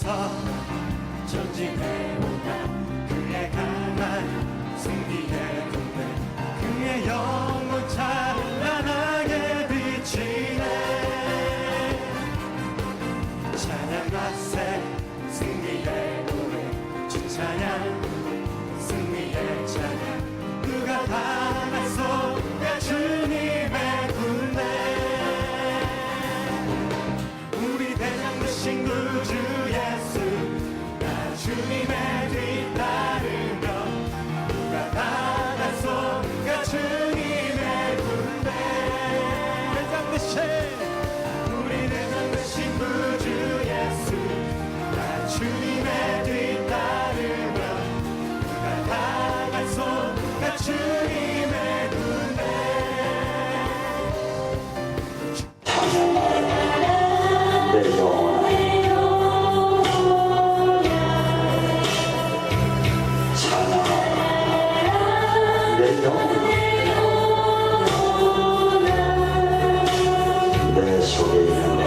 앞서 전진해오다 그의 강한 승리의 군대 그의 영혼 찬란하게 비치네 찬양과 새 승리의 노래 주 찬양 승리의 찬양 누가 당하소가 주님의 군대 우리 대장 되신 구주 예수 나 주님의 뒤따르며 누가 당하소가 주님의 군대 대장 되신 우리 대장 되신 구주 예수 나 주님의 뒤따르며 누가 당하소가 주님의 군대 내 영혼아 찬양하라 내 영혼아 내 속에 있는 것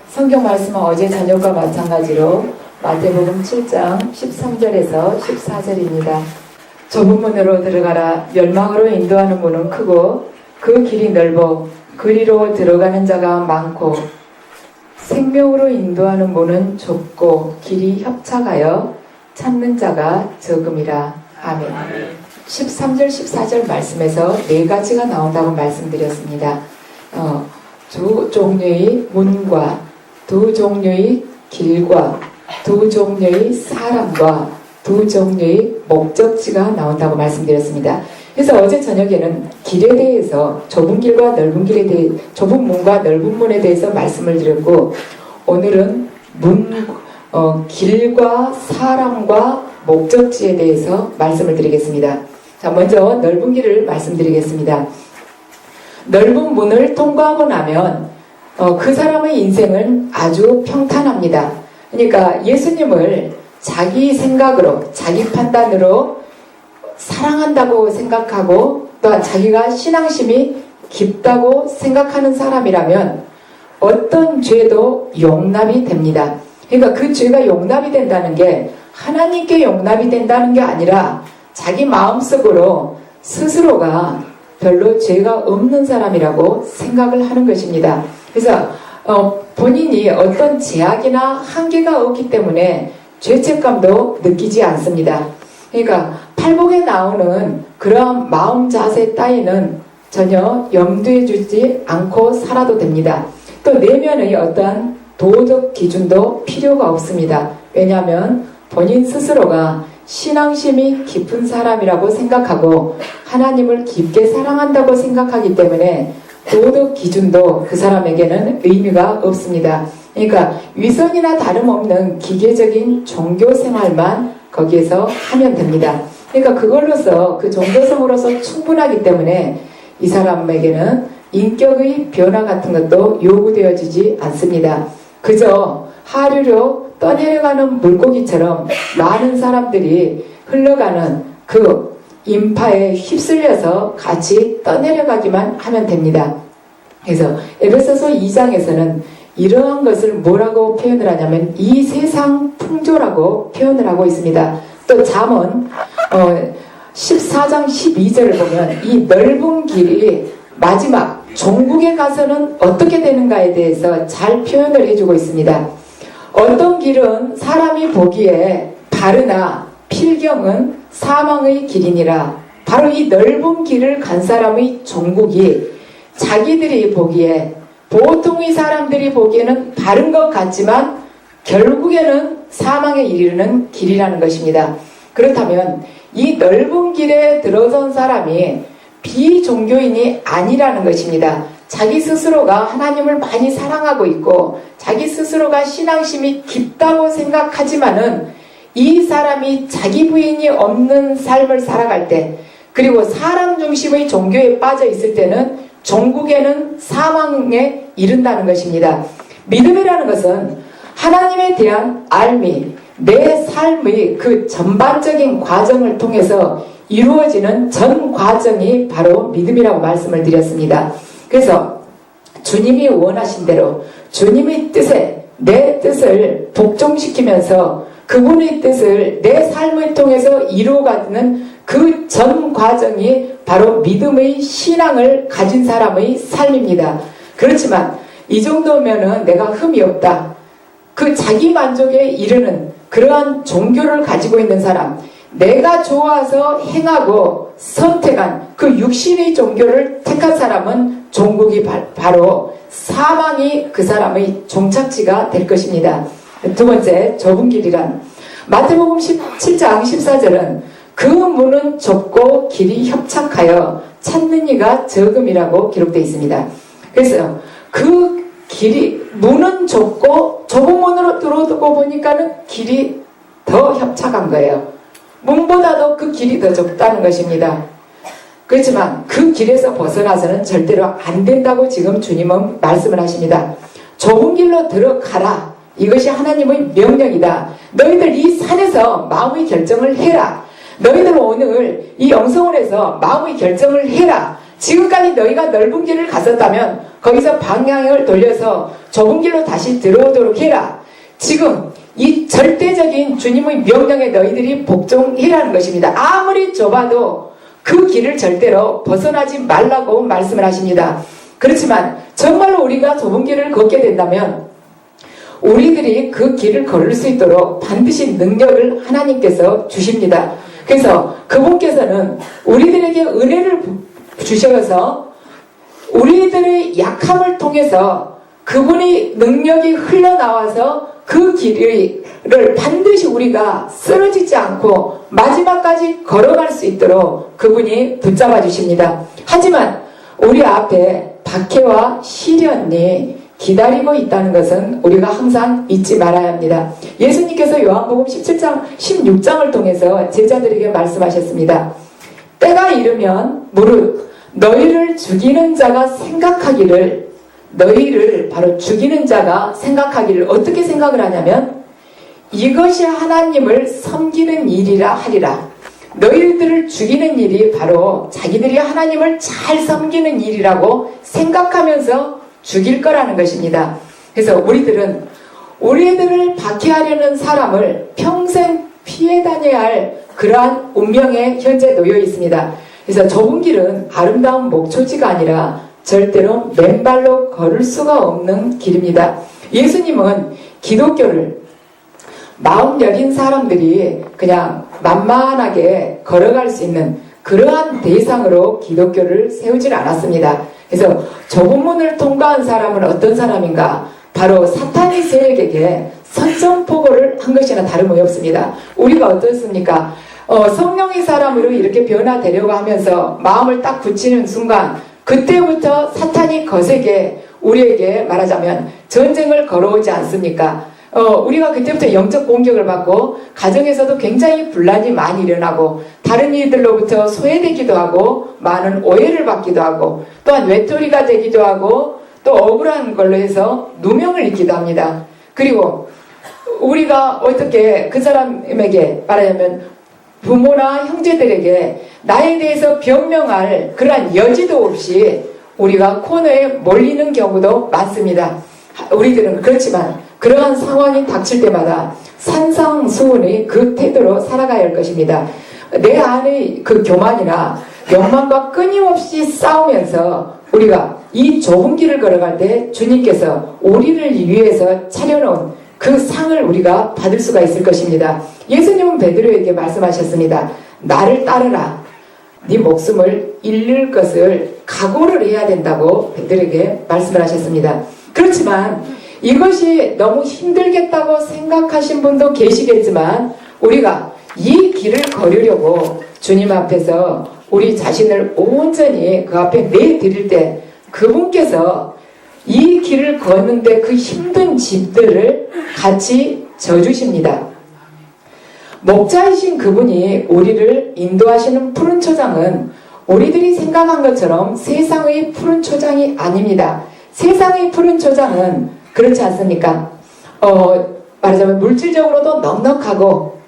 성경 말씀은 어제 저녁과 마찬가지로 마태복음 7장 13절에서 14절입니다. 좁은 문으로 들어가라. 멸망으로 인도하는 문은 크고 그 길이 넓어 그리로 들어가는 자가 많고 생명으로 인도하는 문은 좁고 길이 협착하여 찾는 자가 적음이라. 아멘. 13절 14절 말씀에서 네 가지가 나온다고 말씀드렸습니다. 두 종류의 문과 두 종류의 길과 두 종류의 사람과 두 종류의 목적지가 나온다고 말씀드렸습니다. 그래서 어제 저녁에는 길에 대해서 좁은 길과 넓은 길에 대해 좁은 문과 넓은 문에 대해서 말씀을 드렸고 오늘은 길과 사람과 목적지에 대해서 말씀을 드리겠습니다. 자, 먼저 넓은 길을 말씀드리겠습니다. 넓은 문을 통과하고 나면 그 사람의 인생은 아주 평탄합니다. 그러니까 예수님을 자기 생각으로, 자기 판단으로 사랑한다고 생각하고 또한 자기가 신앙심이 깊다고 생각하는 사람이라면 어떤 죄도 용납이 됩니다. 그러니까 그 죄가 용납이 된다는 게 하나님께 용납이 된다는 게 아니라 자기 마음속으로 스스로가 별로 죄가 없는 사람이라고 생각을 하는 것입니다. 그래서 본인이 어떤 제약이나 한계가 없기 때문에 죄책감도 느끼지 않습니다. 그러니까 팔복에 나오는 그러한 마음 자세 따위는 전혀 염두에 두지 않고 살아도 됩니다. 또 내면의 어떠한 도덕 기준도 필요가 없습니다. 왜냐하면 본인 스스로가 신앙심이 깊은 사람이라고 생각하고 하나님을 깊게 사랑한다고 생각하기 때문에 도덕 기준도 그 사람에게는 의미가 없습니다. 그러니까 위선이나 다름없는 기계적인 종교 생활만 거기에서 하면 됩니다. 그러니까 그걸로서 그 종교성으로서 충분하기 때문에 이 사람에게는 인격의 변화 같은 것도 요구되어지지 않습니다. 그저 하류로 떠내려가는 물고기처럼 많은 사람들이 흘러가는 그 인파에 휩쓸려서 같이 떠내려가기만 하면 됩니다. 그래서 에베소서 2장에서는 이러한 것을 뭐라고 표현을 하냐면 이 세상 풍조라고 표현을 하고 있습니다. 또 잠언 14장 12절을 보면 이 넓은 길이 마지막 종국에 가서는 어떻게 되는가에 대해서 잘 표현을 해주고 있습니다. 어떤 길은 사람이 보기에 바르나 필경은 사망의 길이니라. 바로 이 넓은 길을 간 사람의 종국이 자기들이 보기에 보통의 사람들이 보기에는 바른 것 같지만 결국에는 사망에 이르는 길이라는 것입니다. 그렇다면 이 넓은 길에 들어선 사람이 비종교인이 아니라는 것입니다. 자기 스스로가 하나님을 많이 사랑하고 있고 자기 스스로가 신앙심이 깊다고 생각하지만은 이 사람이 자기 부인이 없는 삶을 살아갈 때 그리고 사람 중심의 종교에 빠져 있을 때는 종국에는 사망에 이른다는 것입니다. 믿음이라는 것은 하나님에 대한 알미, 내 삶의 그 전반적인 과정을 통해서 이루어지는 전 과정이 바로 믿음이라고 말씀을 드렸습니다. 그래서 주님이 원하신 대로 주님의 뜻에 내 뜻을 복종시키면서 그분의 뜻을 내 삶을 통해서 이루어가는 그 전 과정이 바로 믿음의 신앙을 가진 사람의 삶입니다. 그렇지만 이 정도면은 내가 흠이 없다. 그 자기 만족에 이르는 그러한 종교를 가지고 있는 사람, 내가 좋아서 행하고 선택한 그 육신의 종교를 택한 사람은 종국이 바로 사망이 그 사람의 종착지가 될 것입니다. 두 번째, 좁은 길이란 마태복음 17장 14절은 그 문은 좁고 길이 협착하여 찾는 이가 적음이라고 기록되어 있습니다. 그래서 그 길이 문은 좁고 좁은 문으로 들어오고 보니까는 길이 더 협착한 거예요. 문보다도 그 길이 더 좁다는 것입니다. 그렇지만 그 길에서 벗어나서는 절대로 안 된다고 지금 주님은 말씀을 하십니다. 좁은 길로 들어가라. 이것이 하나님의 명령이다. 너희들 이 산에서 마음의 결정을 해라. 너희들 오늘 이 영성원에서 마음의 결정을 해라. 지금까지 너희가 넓은 길을 갔었다면 거기서 방향을 돌려서 좁은 길로 다시 들어오도록 해라. 지금 이 절대적인 주님의 명령에 너희들이 복종해라는 것입니다. 아무리 좁아도 그 길을 절대로 벗어나지 말라고 말씀을 하십니다. 그렇지만 정말로 우리가 좁은 길을 걷게 된다면 우리들이 그 길을 걸을 수 있도록 반드시 능력을 하나님께서 주십니다. 그래서 그분께서는 우리들에게 은혜를 주셔서 우리들의 약함을 통해서 그분의 능력이 흘러나와서 그 길을 반드시 우리가 쓰러지지 않고 마지막까지 걸어갈 수 있도록 그분이 붙잡아 주십니다. 하지만 우리 앞에 박해와 시련이 기다리고 있다는 것은 우리가 항상 잊지 말아야 합니다. 예수님께서 요한복음 17장 16장을 통해서 제자들에게 말씀하셨습니다. 때가 이르면 무릇 너희를 죽이는 자가 생각하기를, 너희를 바로 죽이는 자가 생각하기를 어떻게 생각을 하냐면 이것이 하나님을 섬기는 일이라 하리라. 너희들을 죽이는 일이 바로 자기들이 하나님을 잘 섬기는 일이라고 생각하면서 죽일 거라는 것입니다. 그래서 우리들을 박해하려는 사람을 평생 피해 다녀야 할 그러한 운명에 현재 놓여 있습니다. 그래서 좁은 길은 아름다운 목초지가 아니라 절대로 맨발로 걸을 수가 없는 길입니다. 예수님은 기독교를 마음 여린 사람들이 그냥 만만하게 걸어갈 수 있는 그러한 대상으로 기독교를 세우질 않았습니다. 그래서 좁은 문을 통과한 사람은 어떤 사람인가? 바로 사탄의 세력에게 선전포고를 한 것이나 다름이 없습니다. 우리가 어떻습니까? 성령의 사람으로 이렇게 변화되려고 하면서 마음을 딱 굳히는 순간 그때부터 사탄이 거세게 우리에게 말하자면 전쟁을 걸어오지 않습니까? 우리가 그때부터 영적 공격을 받고 가정에서도 굉장히 분란이 많이 일어나고 다른 이들로부터 소외되기도 하고 많은 오해를 받기도 하고 또한 외톨이가 되기도 하고 또 억울한 걸로 해서 누명을 입기도 합니다. 그리고 우리가 어떻게 그 사람에게 말하자면 부모나 형제들에게 나에 대해서 변명할 그러한 여지도 없이 우리가 코너에 몰리는 경우도 많습니다. 우리들은 그렇지만 그러한 상황이 닥칠 때마다 산상수훈의 그 태도로 살아가야 할 것입니다. 내 안의 그 교만이나 욕망과 끊임없이 싸우면서 우리가 이 좁은 길을 걸어갈 때 주님께서 우리를 위해서 차려놓은 그 상을 우리가 받을 수가 있을 것입니다. 예수님은 베드로에게 말씀하셨습니다. 나를 따르라. 네 목숨을 잃을 것을 각오를 해야 된다고 베드로에게 말씀을 하셨습니다. 그렇지만 이것이 너무 힘들겠다고 생각하신 분도 계시겠지만 우리가 이 길을 걸으려고 주님 앞에서 우리 자신을 온전히 그 앞에 내드릴 때 그분께서 이 길을 걷는데 그 힘든 짐들을 같이 져주십니다. 목자이신 그분이 우리를 인도하시는 푸른 초장은 우리들이 생각한 것처럼 세상의 푸른 초장이 아닙니다. 세상의 푸른 초장은 그렇지 않습니까? 말하자면 물질적으로도 넉넉하고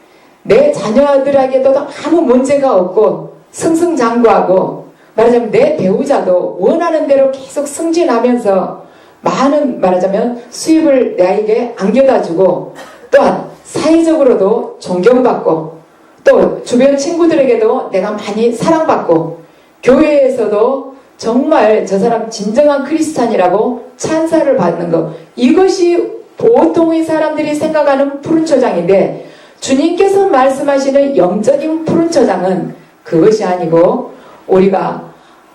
내 자녀들에게도 아무 문제가 없고 승승장구하고 말하자면 내 배우자도 원하는 대로 계속 승진하면서 많은 말하자면 수입을 나에게 안겨다 주고 또한 사회적으로도 존경받고 또 주변 친구들에게도 내가 많이 사랑받고 교회에서도 정말 저 사람 진정한 크리스찬이라고 찬사를 받는 것, 이것이 보통의 사람들이 생각하는 푸른 초장인데 주님께서 말씀하시는 영적인 푸른 초장은 그것이 아니고 우리가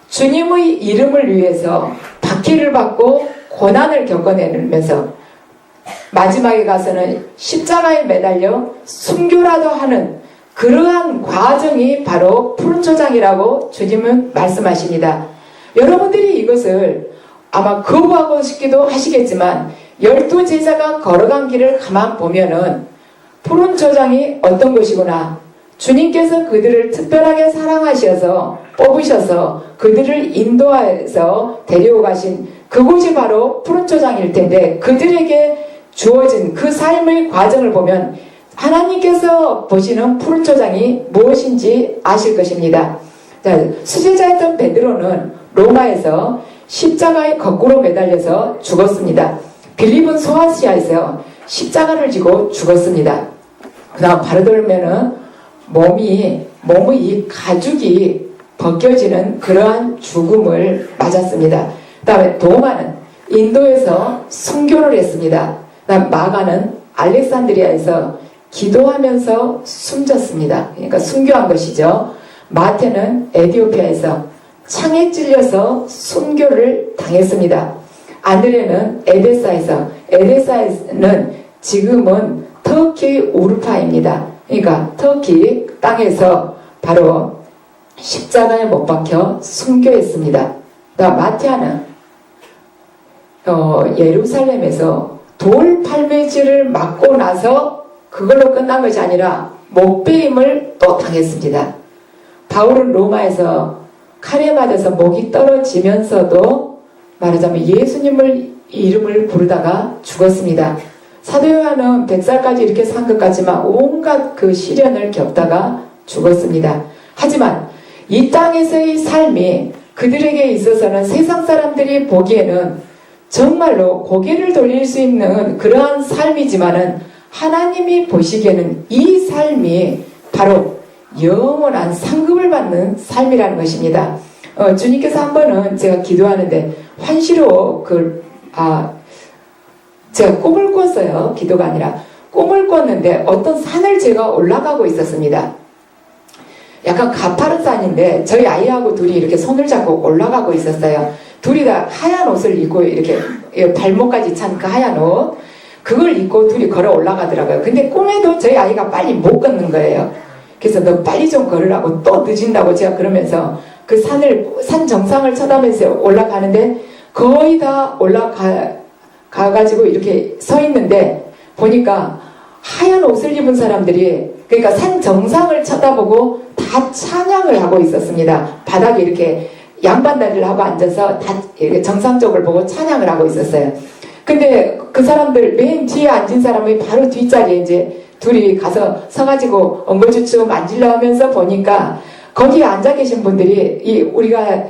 주님의 이름을 위해서 박해를 받고 고난을 겪어내면서 마지막에 가서는 십자가에 매달려 순교라도 하는 그러한 과정이 바로 푸른 초장이라고 주님은 말씀하십니다. 여러분들이 이것을 아마 거부하고 싶기도 하시겠지만 12제자가 걸어간 길을 가만 보면은 푸른 초장이 어떤 것이구나, 주님께서 그들을 특별하게 사랑하셔서 뽑으셔서 그들을 인도해서 데려가신 그곳이 바로 푸른 초장일 텐데 그들에게 주어진 그 삶의 과정을 보면 하나님께서 보시는 푸른 초장이 무엇인지 아실 것입니다. 자, 수제자였던 베드로는 로마에서 십자가에 거꾸로 매달려서 죽었습니다. 빌립은 소아시아에서 십자가를 지고 죽었습니다. 그 다음 바르돌메는 몸의 이 가죽이 벗겨지는 그러한 죽음을 맞았습니다. 그 다음에 도마는 인도에서 순교를 했습니다. 그 다음 마가는 알렉산드리아에서 기도하면서 숨졌습니다. 그러니까 순교한 것이죠. 마태는 에티오피아에서 창에 찔려서 순교를 당했습니다. 안드레는 에데사에는 지금은 터키 우르파입니다. 그러니까 터키 땅에서 바로 십자가에 못 박혀 순교했습니다. 마티아는 예루살렘에서 돌 팔매질을 맞고 나서 그걸로 끝난 것이 아니라 목베임을 또 당했습니다. 바울은 로마에서 칼에 맞아서 목이 떨어지면서도 말하자면 예수님을 이름을 부르다가 죽었습니다. 사도 요한은 100살까지 이렇게 산 것 같지만 온갖 그 시련을 겪다가 죽었습니다. 하지만 이 땅에서의 삶이 그들에게 있어서는 세상 사람들이 보기에는 정말로 고개를 돌릴 수 있는 그러한 삶이지만은 하나님이 보시기에는 이 삶이 바로 영원한 상급을 받는 삶이라는 것입니다. 주님께서 한 번은 제가 기도하는데 환시로 제가 꿈을 꿨어요. 기도가 아니라 꿈을 꿨는데 어떤 산을 제가 올라가고 있었습니다. 약간 가파른 산인데 저희 아이하고 둘이 이렇게 손을 잡고 올라가고 있었어요. 둘이 다 하얀 옷을 입고 이렇게 발목까지 찬 그 하얀 옷, 그걸 입고 둘이 걸어 올라가더라고요. 근데 꿈에도 저희 아이가 빨리 못 걷는 거예요. 그래서 너 빨리 좀 걸으라고, 또 늦은다고 제가 그러면서 그 산 정상을 쳐다보면서 올라가는데 거의 다 가가지고 이렇게 서 있는데 보니까 하얀 옷을 입은 사람들이, 그러니까 산 정상을 쳐다보고 다 찬양을 하고 있었습니다. 바닥에 이렇게 양반다리를 하고 앉아서 다 이렇게 정상 쪽을 보고 찬양을 하고 있었어요. 근데 그 사람들 맨 뒤에 앉은 사람이 바로 뒷자리에 이제 둘이 가서 서가지고 엉거주춤 앉으려 하면서 보니까 거기에 앉아 계신 분들이 우리가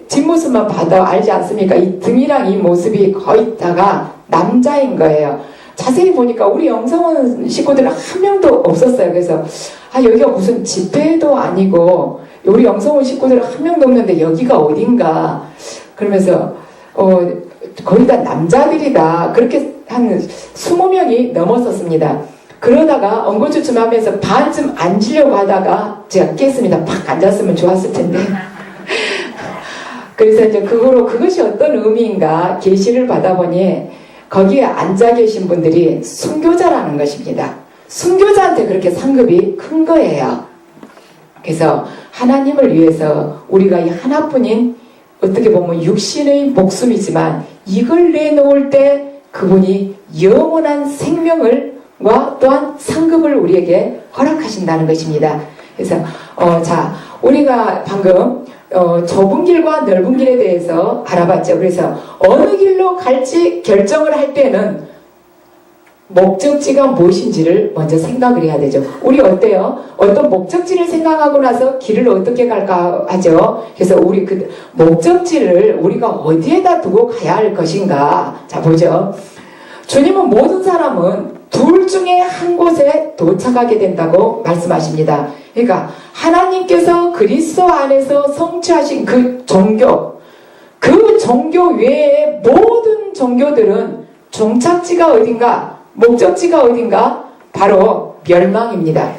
뒷모습만 봐도 알지 않습니까? 이 등이랑 이 모습이 거의 다가 남자인 거예요. 자세히 보니까 우리 영성원 식구들은 한 명도 없었어요. 그래서 여기가 무슨 집회도 아니고 우리 영성원 식구들은 한 명도 없는데 여기가 어딘가 그러면서 거의 다 남자들이다. 그렇게 한 20명이 넘었었습니다. 그러다가 엉거주춤하면서 반쯤 앉으려고 하다가 제가 깼습니다. 팍 앉았으면 좋았을 텐데. 그래서 이제 그것이 어떤 의미인가 계시를 받아보니 거기에 앉아 계신 분들이 순교자라는 것입니다. 순교자한테 그렇게 상급이 큰 거예요. 그래서 하나님을 위해서 우리가 이 하나뿐인 어떻게 보면 육신의 목숨이지만 이걸 내놓을 때 그분이 영원한 생명을과 또한 상급을 우리에게 허락하신다는 것입니다. 그래서 우리가 방금 좁은 길과 넓은 길에 대해서 알아봤죠. 그래서 어느 길로 갈지 결정을 할 때는 목적지가 무엇인지를 먼저 생각을 해야 되죠. 우리 어때요? 어떤 목적지를 생각하고 나서 길을 어떻게 갈까 하죠. 그래서 우리 그 목적지를 우리가 어디에다 두고 가야 할 것인가. 자, 보죠. 주님은 모든 사람은 둘 중에 한 곳에 도착하게 된다고 말씀하십니다. 그러니까 하나님께서 그리스도 안에서 성취하신 그 종교 외에 모든 종교들은 종착지가 어딘가, 목적지가 어딘가, 바로 멸망입니다.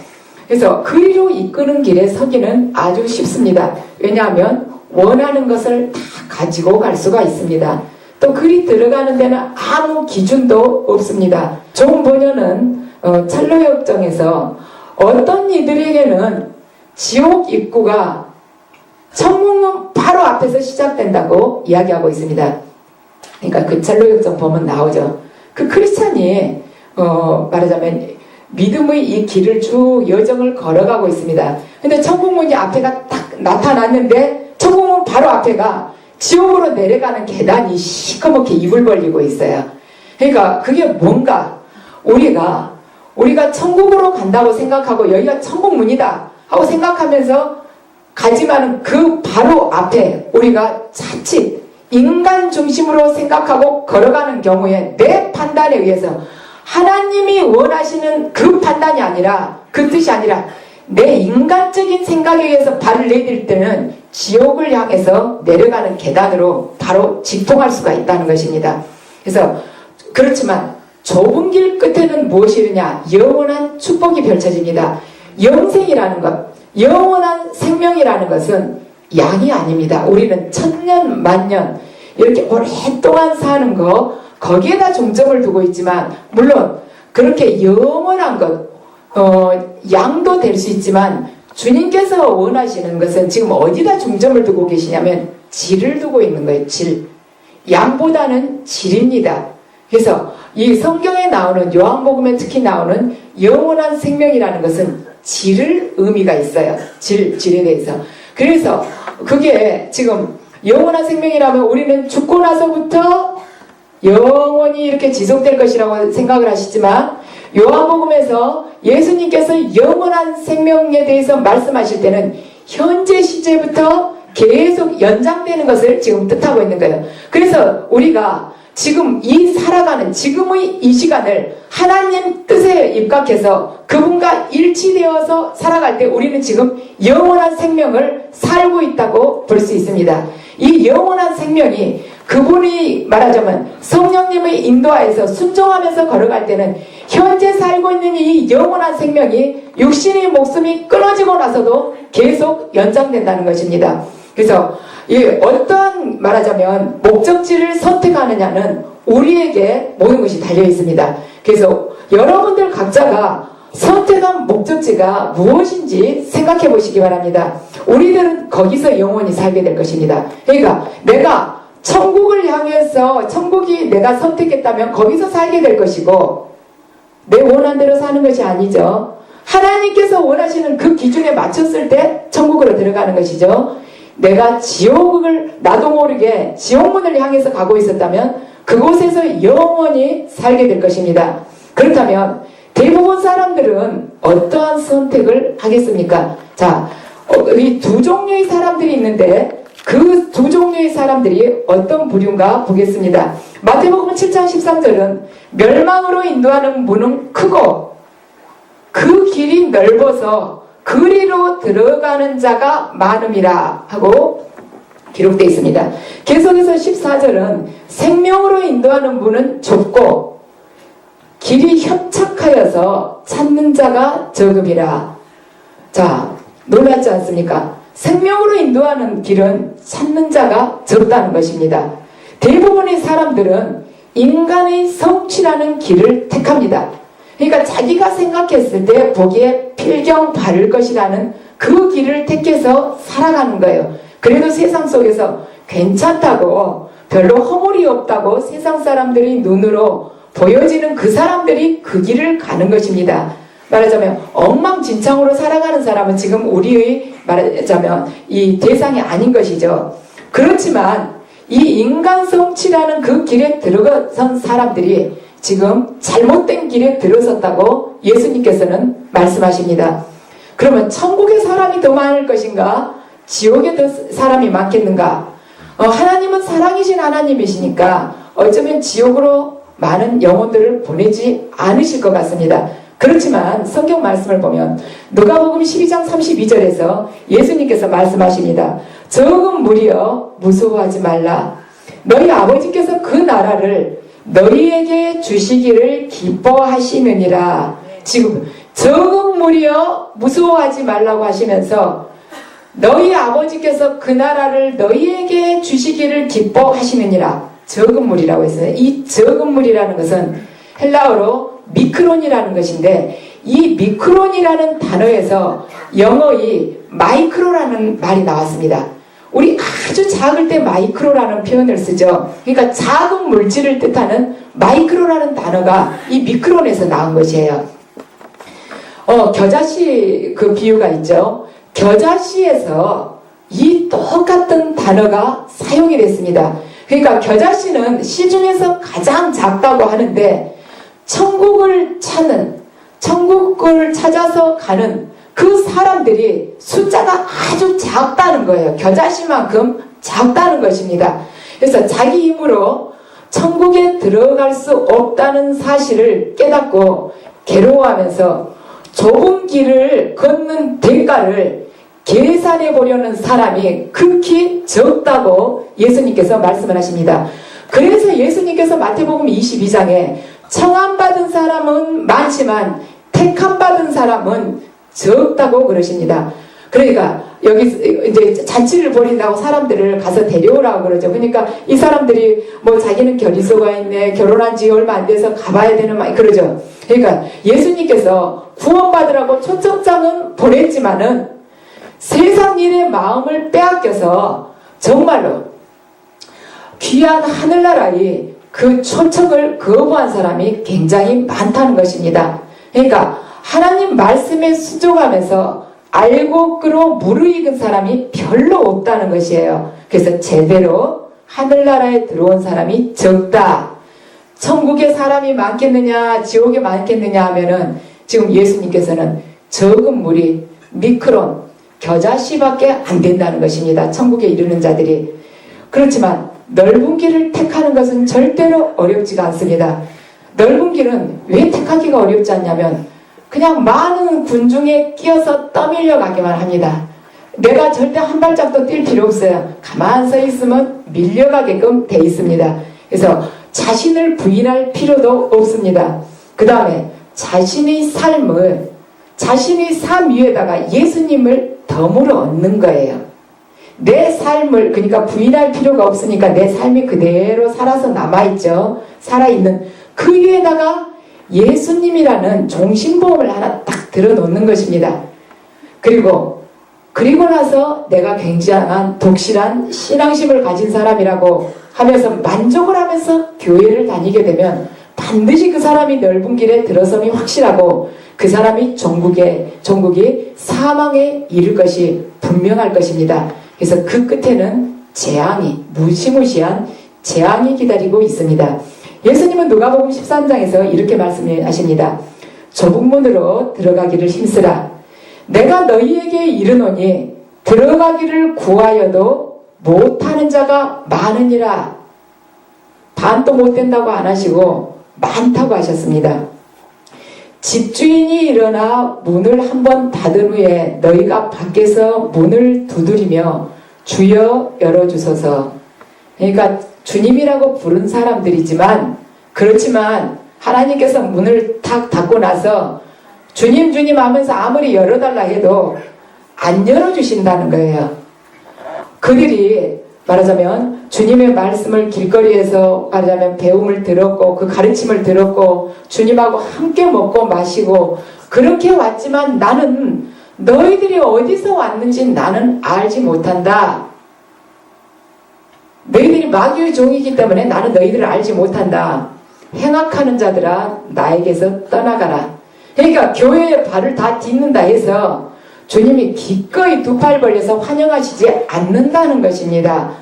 그래서 그리로 이끄는 길에 서기는 아주 쉽습니다. 왜냐하면 원하는 것을 다 가지고 갈 수가 있습니다. 또 그리 들어가는 데는 아무 기준도 없습니다. 좋은 번연은 찰로역정에서 어떤 이들에게는 지옥 입구가 천국문 바로 앞에서 시작된다고 이야기하고 있습니다. 그러니까 그 찰로역정 보면 나오죠. 그 크리스찬이 말하자면 믿음의 이 길을 쭉 여정을 걸어가고 있습니다. 근데 천국문이 앞에가 딱 나타났는데 천국문 바로 앞에가 지옥으로 내려가는 계단이 시커멓게 입을 벌리고 있어요. 그러니까 그게 뭔가 우리가 천국으로 간다고 생각하고 여기가 천국문이다 하고 생각하면서 가지만은 그 바로 앞에 우리가 자칫 인간 중심으로 생각하고 걸어가는 경우에 내 판단에 의해서 하나님이 원하시는 그 판단이 아니라 그 뜻이 아니라 내 인간적인 생각에 의해서 발을 내딜 때는 지옥을 향해서 내려가는 계단으로 바로 직통할 수가 있다는 것입니다. 그래서 그렇지만 좁은 길 끝에는 무엇이 있느냐? 영원한 축복이 펼쳐집니다. 영생이라는 것, 영원한 생명이라는 것은 양이 아닙니다. 우리는 천년 만년 이렇게 오랫동안 사는 거 거기에다 중점을 두고 있지만 물론 그렇게 영원한 것 양도 될 수 있지만 주님께서 원하시는 것은 지금 어디다 중점을 두고 계시냐면 질을 두고 있는 거예요. 질. 양보다는 질입니다. 그래서 이 성경에 나오는 요한복음에 특히 나오는 영원한 생명이라는 것은 질을 의미가 있어요. 질에 대해서. 그래서 그게 지금 영원한 생명이라면 우리는 죽고 나서부터 영원히 이렇게 지속될 것이라고 생각을 하시지만 요한복음에서 예수님께서 영원한 생명에 대해서 말씀하실 때는 현재 시제부터 계속 연장되는 것을 지금 뜻하고 있는 거예요. 그래서 우리가 지금 살아가는 지금의 이 시간을 하나님 뜻에 입각해서 그분과 일치되어서 살아갈 때 우리는 지금 영원한 생명을 살고 있다고 볼 수 있습니다. 이 영원한 생명이 그분이 말하자면 성령님의 인도하에서 순종하면서 걸어갈 때는 현재 살고 있는 이 영원한 생명이 육신의 목숨이 끊어지고 나서도 계속 연장된다는 것입니다. 그래서 어떤 말하자면 목적지를 선택하느냐는 우리에게 모든 것이 달려 있습니다. 그래서 여러분들 각자가 선택한 목적지가 무엇인지 생각해 보시기 바랍니다. 우리들은 거기서 영원히 살게 될 것입니다. 그러니까 내가 천국을 향해서 천국이 내가 선택했다면 거기서 살게 될 것이고 내 원한대로 사는 것이 아니죠. 하나님께서 원하시는 그 기준에 맞췄을 때 천국으로 들어가는 것이죠. 내가 지옥을 나도 모르게 지옥문을 향해서 가고 있었다면 그곳에서 영원히 살게 될 것입니다. 그렇다면 대부분 사람들은 어떠한 선택을 하겠습니까? 자, 이 두 종류의 사람들이 있는데 그 두 종류의 사람들이 어떤 부류인가 보겠습니다. 마태복음 7장 13절은 멸망으로 인도하는 문은 크고 그 길이 넓어서 그리로 들어가는 자가 많음이라 하고 기록되어 있습니다. 계속해서 14절은 생명으로 인도하는 문은 좁고 길이 협착하여서 찾는 자가 적음이라. 자, 놀랍지 않습니까? 생명으로 인도하는 길은 찾는 자가 적다는 것입니다. 대부분의 사람들은 인간의 성취라는 길을 택합니다. 그러니까 자기가 생각했을 때 보기에 필경 바를 것이라는 그 길을 택해서 살아가는 거예요. 그래도 세상 속에서 괜찮다고, 별로 허물이 없다고 세상 사람들이 눈으로 보여지는 그 사람들이 그 길을 가는 것입니다. 말하자면 엉망진창으로 살아가는 사람은 지금 우리의 말하자면 이 대상이 아닌 것이죠. 그렇지만 이 인간 성취라는 그 길에 들어선 사람들이 지금 잘못된 길에 들어섰다고 예수님께서는 말씀하십니다. 그러면 천국에 사람이 더 많을 것인가? 지옥에 더 사람이 많겠는가? 하나님은 사랑이신 하나님이시니까 어쩌면 지옥으로 많은 영혼들을 보내지 않으실 것 같습니다. 그렇지만 성경 말씀을 보면 누가복음 12장 32절에서 예수님께서 말씀하십니다. 적은 무리여 무서워하지 말라. 너희 아버지께서 그 나라를 너희에게 주시기를 기뻐하시느니라. 지금 적은 무리여 무서워하지 말라고 하시면서 너희 아버지께서 그 나라를 너희에게 주시기를 기뻐하시느니라. 적은 무리라고 했어요. 이 적은 무리라는 것은 헬라어로 미크론이라는 것인데 이 미크론이라는 단어에서 영어의 마이크로라는 말이 나왔습니다. 우리 아주 작을 때 마이크로라는 표현을 쓰죠. 그러니까 작은 물질을 뜻하는 마이크로라는 단어가 이 미크론에서 나온 것이에요. 겨자씨 그 비유가 있죠. 겨자씨에서 이 똑같은 단어가 사용이 됐습니다. 그러니까 겨자씨는 씨 중에서 가장 작다고 하는데 천국을 찾아서 가는 그 사람들이 숫자가 아주 작다는 거예요. 겨자씨만큼 작다는 것입니다. 그래서 자기 힘으로 천국에 들어갈 수 없다는 사실을 깨닫고 괴로워하면서 좁은 길을 걷는 대가를 계산해 보려는 사람이 극히 적다고 예수님께서 말씀을 하십니다. 그래서 예수님께서 마태복음 22장에 청함받은 사람은 많지만 택함받은 사람은 적다고 그러십니다. 그러니까 여기 이제 잔치를 벌인다고 사람들을 가서 데려오라고 그러죠. 그러니까 이 사람들이 뭐 자기는 결의소가 있네, 결혼한 지 얼마 안 돼서 가봐야 되는 막 그러죠. 그러니까 예수님께서 구원받으라고 초청장은 보냈지만은 세상 일의 마음을 빼앗겨서 정말로 귀한 하늘나라의 그 초청을 거부한 사람이 굉장히 많다는 것입니다. 그러니까 하나님 말씀에 순종하면서 알고 끌어 무르익은 사람이 별로 없다는 것이에요. 그래서 제대로 하늘나라에 들어온 사람이 적다. 천국에 사람이 많겠느냐 지옥에 많겠느냐 하면은 지금 예수님께서는 적은 무리 미크론 겨자씨밖에 안 된다는 것입니다. 천국에 이르는 자들이. 그렇지만 넓은 길을 택하는 것은 절대로 어렵지가 않습니다. 넓은 길은 왜 택하기가 어렵지 않냐면 그냥 많은 군중에 끼어서 떠밀려 가기만 합니다. 내가 절대 한 발짝도 뛸 필요 없어요. 가만 서 있으면 밀려가게끔 돼 있습니다. 그래서 자신을 부인할 필요도 없습니다. 그 다음에 자신의 삶을 자신의 삶 위에다가 예수님을 덤으로 얻는 거예요. 내 삶을 그러니까 부인할 필요가 없으니까 내 삶이 그대로 살아서 남아있죠. 살아있는 그 위에다가 예수님이라는 종신보험을 하나 딱 들어놓는 것입니다. 그리고 나서 내가 굉장한 독실한 신앙심을 가진 사람이라고 하면서 만족을 하면서 교회를 다니게 되면 반드시 그 사람이 넓은 길에 들어섬이 확실하고 그 사람이 종국이 사망에 이를 것이 분명할 것입니다. 그래서 그 끝에는 재앙이 무시무시한 재앙이 기다리고 있습니다. 예수님은 누가복음 13장에서 이렇게 말씀하십니다. 좁은 문으로 들어가기를 힘쓰라. 내가 너희에게 이르노니 들어가기를 구하여도 못하는 자가 많으니라. 반도 못 된다고 안 하시고 많다고 하셨습니다. 집주인이 일어나 문을 한번 닫은 후에 너희가 밖에서 문을 두드리며 주여 열어주소서. 그러니까 주님이라고 부른 사람들이지만, 그렇지만 하나님께서 문을 탁 닫고 나서 주님 주님 하면서 아무리 열어달라 해도 안 열어주신다는 거예요. 그들이 말하자면 주님의 말씀을 길거리에서 말하자면 배움을 들었고 그 가르침을 들었고 주님하고 함께 먹고 마시고 그렇게 왔지만 나는 너희들이 어디서 왔는지 나는 알지 못한다. 너희들이 마귀의 종이기 때문에 나는 너희들을 알지 못한다. 행악하는 자들아 나에게서 떠나가라. 그러니까 교회에 발을 다 딛는다 해서 주님이 기꺼이 두 팔 벌려서 환영하시지 않는다는 것입니다.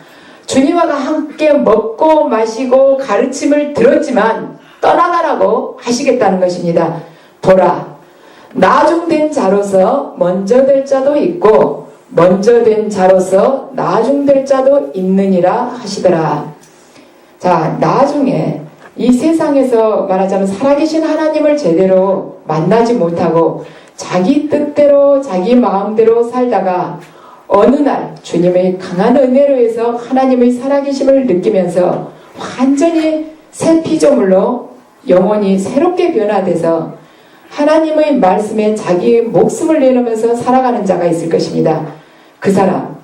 주님과 함께 먹고 마시고 가르침을 들었지만 떠나가라고 하시겠다는 것입니다. 보라, 나중된 자로서 먼저 될 자도 있고 먼저 된 자로서 나중될 자도 있느니라 하시더라. 자, 나중에 이 세상에서 말하자면 살아계신 하나님을 제대로 만나지 못하고 자기 뜻대로 자기 마음대로 살다가 어느 날 주님의 강한 은혜로 해서 하나님의 살아계심을 느끼면서 완전히 새 피조물로 영혼이 새롭게 변화돼서 하나님의 말씀에 자기의 목숨을 내놓으면서 살아가는 자가 있을 것입니다. 그 사람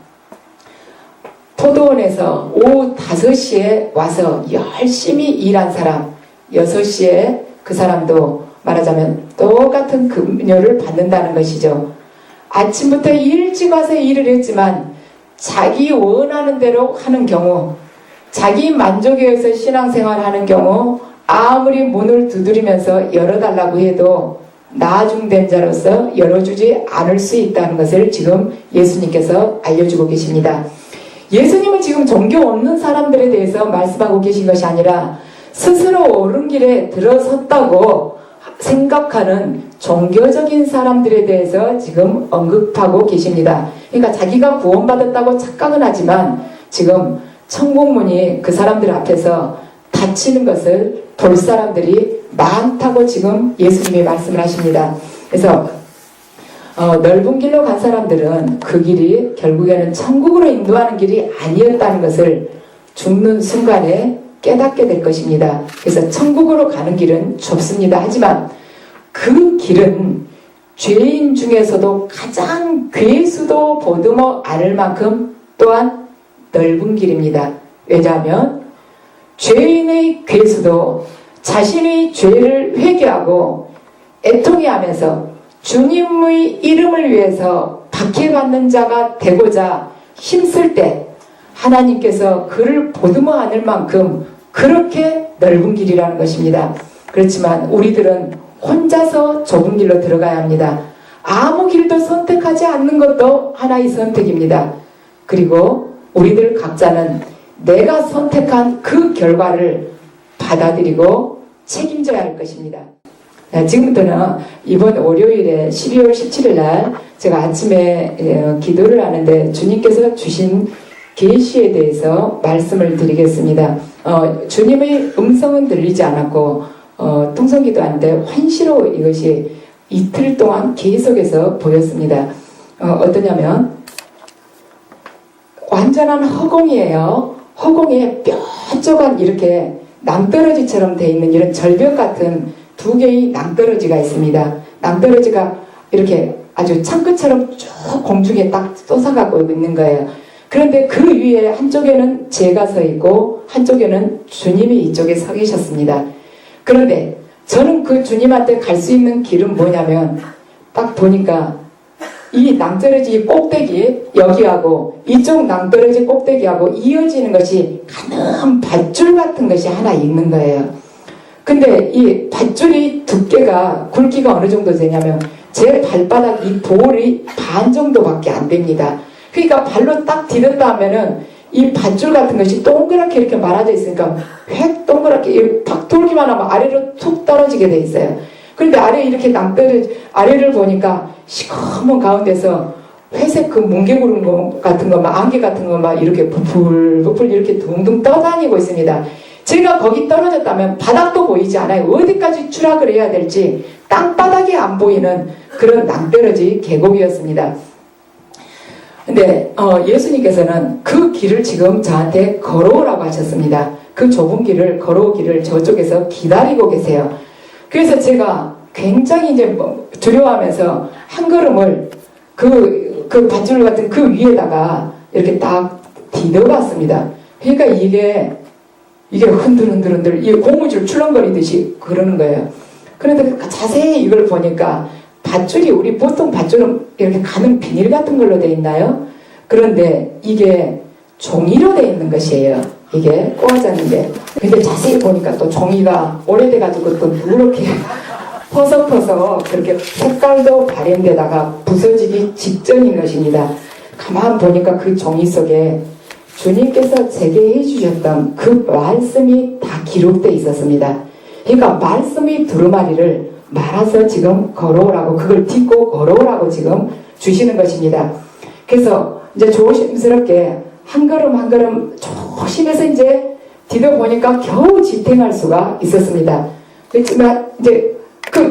포도원에서 오후 5시에 와서 열심히 일한 사람 6시에 그 사람도 말하자면 똑같은 급료를 받는다는 것이죠. 아침부터 일찍 와서 일을 했지만 자기 원하는 대로 하는 경우, 자기 만족에 의해서 신앙생활하는 경우 아무리 문을 두드리면서 열어달라고 해도 나중된 자로서 열어주지 않을 수 있다는 것을 지금 예수님께서 알려주고 계십니다. 예수님은 지금 종교 없는 사람들에 대해서 말씀하고 계신 것이 아니라 스스로 옳은 길에 들어섰다고 생각하는 종교적인 사람들에 대해서 지금 언급하고 계십니다. 그러니까 자기가 구원받았다고 착각은 하지만 지금 천국문이 그 사람들 앞에서 닫히는 것을 볼 사람들이 많다고 지금 예수님이 말씀을 하십니다. 그래서 넓은 길로 간 사람들은 그 길이 결국에는 천국으로 인도하는 길이 아니었다는 것을 죽는 순간에 깨닫게 될 것입니다. 그래서 천국으로 가는 길은 좁습니다. 하지만 그 길은 죄인 중에서도 가장 괴수도 보듬어 안을 만큼 또한 넓은 길입니다. 왜냐하면 죄인의 괴수도 자신의 죄를 회개하고 애통해하면서 주님의 이름을 위해서 박해받는 자가 되고자 힘쓸 때 하나님께서 그를 보듬어 안을 만큼 그렇게 넓은 길이라는 것입니다. 그렇지만 우리들은 혼자서 좁은 길로 들어가야 합니다. 아무 길도 선택하지 않는 것도 하나의 선택입니다. 그리고 우리들 각자는 내가 선택한 그 결과를 받아들이고 책임져야 할 것입니다. 지금부터는 이번 월요일에 12월 17일 날 제가 아침에 기도를 하는데 주님께서 주신 계시에 대해서 말씀을 드리겠습니다. 주님의 음성은 들리지 않았고 통성기도 하는데 환시로 이것이 이틀 동안 계속해서 보였습니다. 어떠냐면 완전한 허공이에요. 허공에 뾰족한 이렇게 낭떠러지처럼 되어 있는 이런 절벽 같은 두 개의 낭떠러지가 있습니다. 낭떠러지가 이렇게 아주 창끝처럼 쭉 공중에 딱 솟아가고 있는 거예요. 그런데 그 위에 한쪽에는 제가 서 있고 한쪽에는 주님이 이쪽에 서 계셨습니다. 그런데 저는 그 주님한테 갈 수 있는 길은 뭐냐면 딱 보니까 이 낭떠러지 꼭대기 여기하고 이쪽 낭떠러지 꼭대기하고 이어지는 것이 가는 밧줄 같은 것이 하나 있는 거예요. 근데 이 밧줄이 두께가 굵기가 어느 정도 되냐면 제 발바닥 이 볼이 반 정도밖에 안 됩니다. 그러니까 발로 딱 디뎠다 하면은 이 밧줄 같은 것이 동그랗게 이렇게 말아져 있으니까 획 동그랗게 팍 돌기만 하면 아래로 툭 떨어지게 돼 있어요. 그런데 아래 이렇게 낭떠러지 아래를 보니까 시커먼 가운데서 회색 그 뭉게구름 같은 거, 막 안개 같은 거 막 이렇게 부풀부풀 이렇게 둥둥 떠다니고 있습니다. 제가 거기 떨어졌다면 바닥도 보이지 않아요. 어디까지 추락을 해야 될지 땅바닥이 안 보이는 그런 낭떠러지 계곡이었습니다. 근데 예수님께서는 그 길을 지금 저한테 걸어오라고 하셨습니다. 그 좁은 길을 걸어오기를 저쪽에서 기다리고 계세요. 그래서 제가 굉장히 이제 두려워하면서 한 걸음을 그 밧줄 같은 그 위에다가 이렇게 딱 디뎌봤습니다. 그러니까 이게 흔들흔들 이 고무줄 출렁거리듯이 그러는 거예요. 그런데 자세히 이걸 보니까 밧줄이 우리 보통 밧줄은 이렇게 가는 비닐 같은 걸로 되어 있나요? 그런데 이게 종이로 되어 있는 것이에요. 이게 꼬아자는 게. 근데 자세히 보니까 또 종이가 오래돼가지고 또 누렇게 퍼석퍼석 그렇게 색깔도 발현되다가 부서지기 직전인 것입니다. 가만 보니까 그 종이 속에 주님께서 제게 해주셨던 그 말씀이 다 기록되어 있었습니다. 그러니까 말씀의 두루마리를 말아서 지금 걸어오라고, 그걸 딛고 걸어오라고 지금 주시는 것입니다. 그래서 이제 조심스럽게 한 걸음 한 걸음 조심해서 이제 디뎌보니까 겨우 지탱할 수가 있었습니다. 그렇지만 이제 그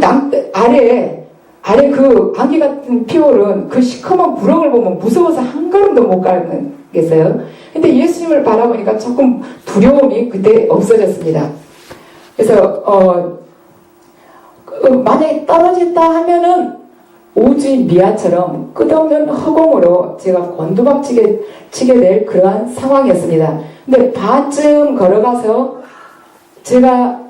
아래 그 안개 같은 피오른 그 시커먼 구렁을 보면 무서워서 한 걸음도 못 가겠어요. 근데 예수님을 바라보니까 조금 두려움이 그때 없어졌습니다. 그래서 만약에 떨어졌다 하면은 오주인 미아처럼 끝없는 허공으로 제가 곤두박치게 될 그러한 상황이었습니다. 근데 반쯤 걸어가서 제가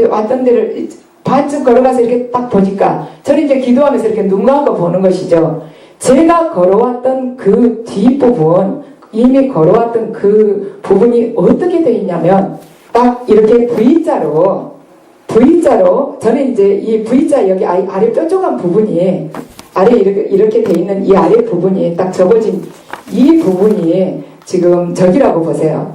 왔던 데를 반쯤 걸어가서 이렇게 딱 보니까 저는 이제 기도하면서 이렇게 눈 감고 보는 것이죠. 제가 걸어왔던 그 뒷부분, 이미 걸어왔던 그 부분이 어떻게 되어 있냐면 딱 이렇게 V자로 저는 이제 이 V자 여기 아래 뾰족한 부분이 아래 이렇게 돼 있는 이 아래 부분이 딱 접어진 이 부분이 지금 저기라고 보세요.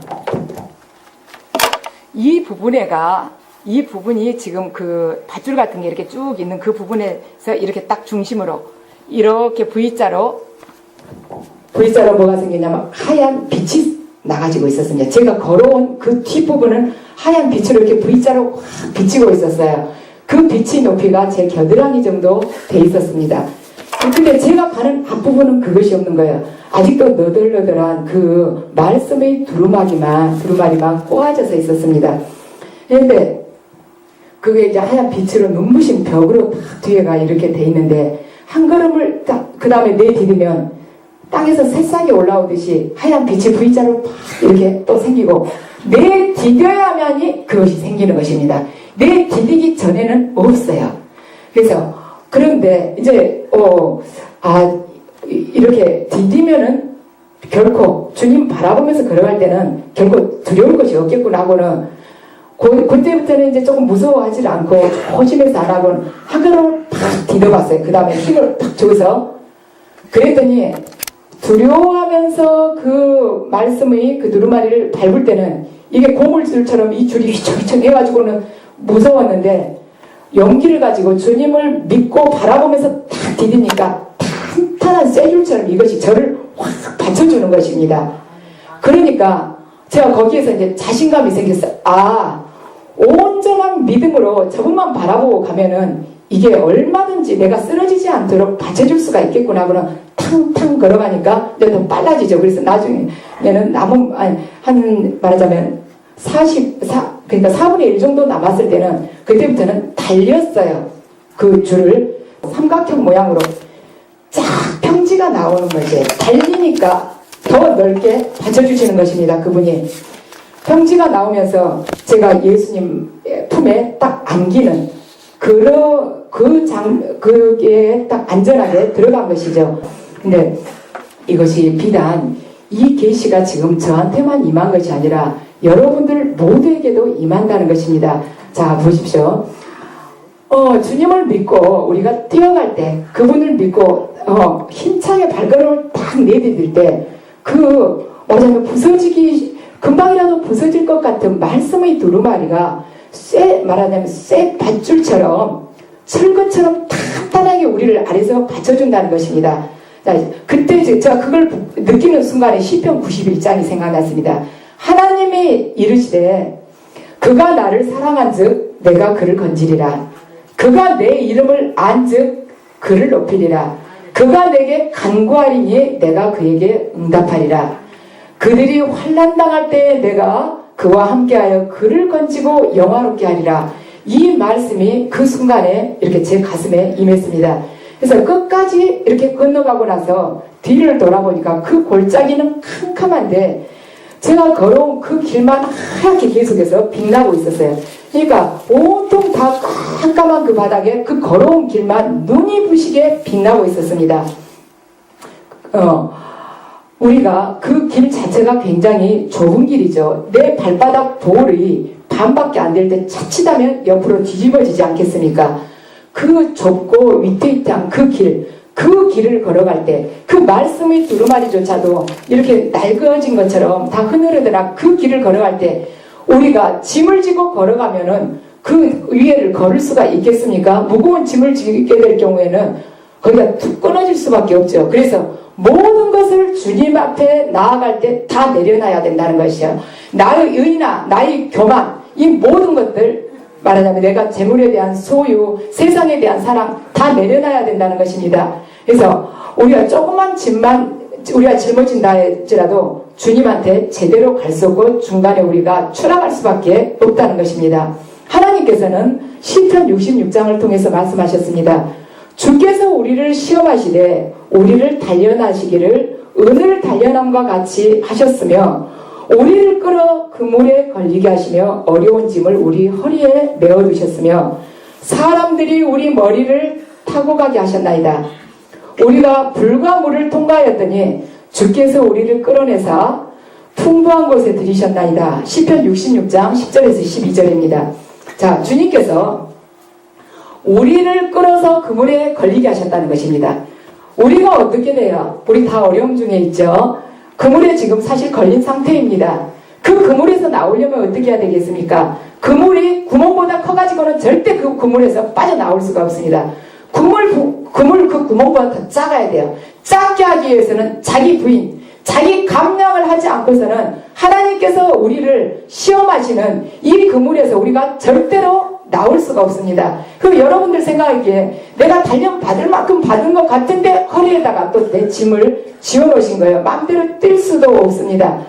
이 부분이 지금 그 밧줄 같은 게 이렇게 쭉 있는 그 부분에서 이렇게 딱 중심으로 이렇게 V자로 뭐가 생겼냐면 하얀 빛이 나가지고 있었습니다. 제가 걸어온 그 뒷부분은 하얀 빛으로 이렇게 V자로 확 비치고 있었어요. 그 빛의 높이가 제 겨드랑이 정도 돼 있었습니다. 근데 제가 가는 앞부분은 그것이 없는 거예요. 아직도 너덜너덜한 그 말씀의 두루마리만 꼬아져서 있었습니다. 그런데 그게 이제 하얀 빛으로 눈부신 벽으로 딱 뒤에가 이렇게 돼 있는데 한 걸음을 딱 그 다음에 내디디면 땅에서 새싹이 올라오듯이 하얀 빛이 V자로 팍 이렇게 또 생기고 내디뎌야만이 그것이 생기는 것입니다. 내디디기 전에는 없어요. 그래서 그런데 이제 이렇게 디디면은 결코 주님 바라보면서 걸어갈 때는 결코 두려울 것이 없겠구나 하고는 그때부터는 이제 조금 무서워하지 않고 조심해서 안 하고는 한 걸음을 팍 디뎌봤어요. 그 다음에 힘을 팍 줘서 그랬더니 두려워하면서 그 말씀의 그 두루마리를 밟을 때는 이게 고물줄처럼 이 줄이 휘청휘청 해가지고는 무서웠는데 용기를 가지고 주님을 믿고 바라보면서 탁 디디니까 탄탄한 쇠줄처럼 이것이 저를 확 받쳐주는 것입니다. 그러니까 제가 거기에서 이제 자신감이 생겼어요. 온전한 믿음으로 저분만 바라보고 가면은 이게 얼마든지 내가 쓰러지지 않도록 받쳐줄 수가 있겠구나 하고는 탕탕 걸어가니까 이제 더 빨라지죠. 그래서 나중에는 말하자면 그러니까 4분의 1 정도 남았을 때는 그때부터는 달렸어요. 그 줄을 삼각형 모양으로 쫙 평지가 나오는 거지. 달리니까 더 넓게 받쳐주시는 것입니다. 그분이. 평지가 나오면서 제가 예수님 품에 딱 안기는 그게 딱 안전하게 들어간 것이죠. 근데 이것이 비단 이 계시가 지금 저한테만 임한 것이 아니라 여러분들 모두에게도 임한다는 것입니다. 자, 보십시오. 주님을 믿고 우리가 뛰어갈 때, 그분을 믿고 힘차게 발걸음을 딱 내디딜 때, 어쩌면 금방이라도 부서질 것 같은 말씀의 두루마리가 말하자면 쇠 밧줄처럼 철근처럼 탄탄하게 우리를 아래서 받쳐준다는 것입니다. 자, 그때 제가 그걸 느끼는 순간에 시편 91장이 생각났습니다. 하나님이 이르시되 그가 나를 사랑한즉 내가 그를 건지리라. 그가 내 이름을 안즉 그를 높이리라. 그가 내게 간구하리니 내가 그에게 응답하리라. 그들이 환난당할 때에 내가 그와 함께하여 그를 건지고 영화롭게 하리라. 이 말씀이 그 순간에 이렇게 제 가슴에 임했습니다. 그래서 끝까지 이렇게 건너가고 나서 뒤를 돌아보니까 그 골짜기는 캄캄한데 제가 걸어온 그 길만 하얗게 계속해서 빛나고 있었어요. 그러니까 온통 다 깜깜한 그 바닥에 그 걸어온 길만 눈이 부시게 빛나고 있었습니다. 우리가 그 길 자체가 굉장히 좁은 길이죠. 내 발바닥 볼이 반밖에 안 될 때 자칫하면 옆으로 뒤집어지지 않겠습니까? 그 좁고 위태위태한 그 길을 걸어갈 때 그 말씀의 두루마리조차도 이렇게 낡아진 것처럼 다 흐느르더라. 그 길을 걸어갈 때 우리가 짐을 지고 걸어가면은 그 위에를 걸을 수가 있겠습니까? 무거운 짐을 지게 될 경우에는 거기가 툭 끊어질 수밖에 없죠. 그래서 모든 것을 주님 앞에 나아갈 때 다 내려놔야 된다는 것이요. 나의 의나 나의 교만, 이 모든 것들 말하자면 내가 재물에 대한 소유, 세상에 대한 사랑 다 내려놔야 된다는 것입니다. 그래서 우리가 조그만 짐만 우리가 짊어진다 할지라도 주님한테 제대로 갈 수 없고 중간에 우리가 추락할 수밖에 없다는 것입니다. 하나님께서는 시편 66장을 통해서 말씀하셨습니다. 주께서 우리를 시험하시되 우리를 단련하시기를 은을 단련함과 같이 하셨으며 우리를 끌어 그물에 걸리게 하시며 어려운 짐을 우리 허리에 메어두셨으며 사람들이 우리 머리를 타고 가게 하셨나이다. 우리가 불과 물을 통과하였더니 주께서 우리를 끌어내사 풍부한 곳에 들이셨나이다. 시편 66장 10절에서 12절입니다. 자, 주님께서 우리를 끌어서 그물에 걸리게 하셨다는 것입니다. 우리가 어떻게 돼요? 우리 다 어려움 중에 있죠. 그물에 지금 사실 걸린 상태입니다. 그 그물에서 나오려면 어떻게 해야 되겠습니까? 그물이 구멍보다 커가지고는 절대 그 그물에서 빠져나올 수가 없습니다. 그물 그 구멍보다 더 작아야 돼요. 작게 하기 위해서는 자기 부인, 자기 감량을 하지 않고서는 하나님께서 우리를 시험하시는 이 그물에서 우리가 절대로 나올 수가 없습니다. 그럼 여러분들 생각하기에 내가 단련 받을 만큼 받은 것 같은데 허리에다가 또 내 짐을 지어놓으신 거예요. 마음대로 뛸 수도 없습니다.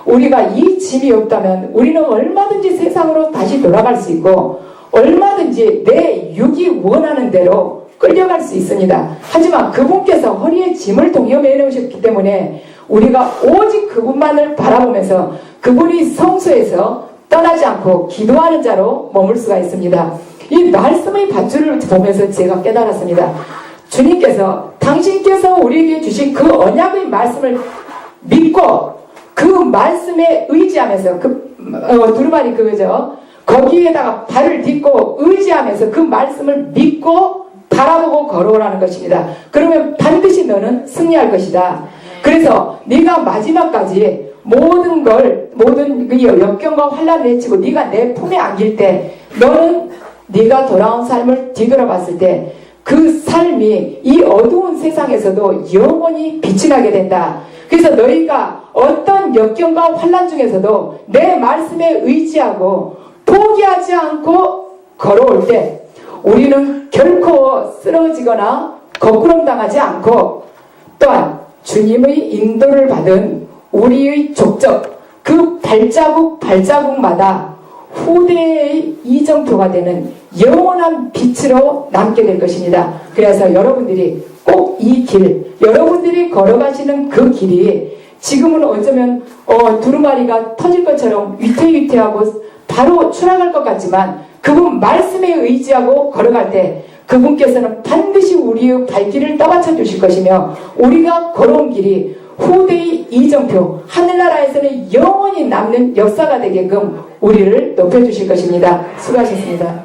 우리가 이 짐이 없다면 우리는 얼마든지 세상으로 다시 돌아갈 수 있고 얼마든지 내 육이 원하는 대로 끌려갈 수 있습니다. 하지만 그분께서 허리에 짐을 동여매 놓으셨기 때문에 우리가 오직 그분만을 바라보면서 그분이 성소에서 떠나지 않고 기도하는 자로 머물 수가 있습니다. 이 말씀의 밧줄을 보면서 제가 깨달았습니다. 주님께서 당신께서 우리에게 주신 그 언약의 말씀을 믿고 그 말씀에 의지하면서 두루마리 그거죠. 거기에다가 발을 딛고 의지하면서 그 말씀을 믿고 바라보고 걸어오라는 것입니다. 그러면 반드시 너는 승리할 것이다. 그래서 네가 마지막까지 모든 역경과 환난을 헤치고 네가 내 품에 안길 때 너는 네가 돌아온 삶을 뒤돌아봤을 때 그 삶이 이 어두운 세상에서도 영원히 빛이 나게 된다. 그래서 너희가 어떤 역경과 환난 중에서도 내 말씀에 의지하고 포기하지 않고 걸어올 때 우리는 결코 쓰러지거나 거꾸럼당하지 않고 또한 주님의 인도를 받은 우리의 족적 그 발자국마다 후대의 이정표가 되는 영원한 빛으로 남게 될 것입니다. 그래서 여러분들이 꼭 이 길, 여러분들이 걸어가시는 그 길이 지금은 어쩌면 두루마리가 터질 것처럼 위태위태하고 바로 추락할 것 같지만 그분 말씀에 의지하고 걸어갈 때 그분께서는 반드시 우리의 발길을 떠받쳐 주실 것이며 우리가 걸어온 길이 후대의 이정표, 하늘나라에서는 영원히 남는 역사가 되게끔 우리를 높여주실 것입니다. 수고하셨습니다.